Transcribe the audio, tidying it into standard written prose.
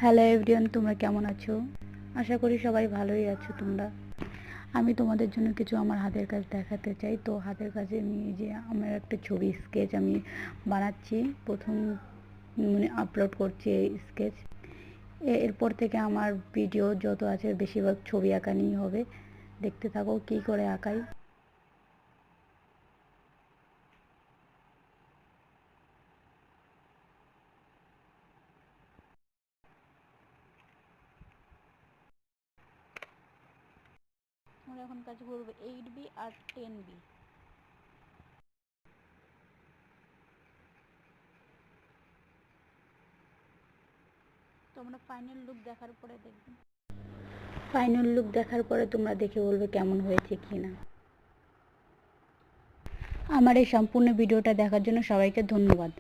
Hello everyone, তোমরা কেমন আছো? আশা করি সবাই ভালোই আছো তোমরা। আমি তোমাদের জন্য কিছু আমার হাতের কাজ দেখাতে চাই। তো হাতের কাজে আমি যে আমার একটা ছবি স্কেচ আমি বানাচ্ছি, প্রথম আপলোড করছি এই স্কেচ। এরপর থেকে আমার ভিডিও যত আছে বেশিরভাগ ছবি আঁকা নিয়েই হবে। দেখতে থাকো কী করে আঁকাই। আমরা এখন কাজ করবো 8B আর 10B। তোমরা ফাইনাল লুক দেখার পরে দেখবে। ফাইনাল লুক দেখার পরে তোমরা দেখে বলবে কেমন হয়েছে কি না। আমার এই সম্পূর্ণ ভিডিওটা দেখার জন্য সবাইকে ধন্যবাদ।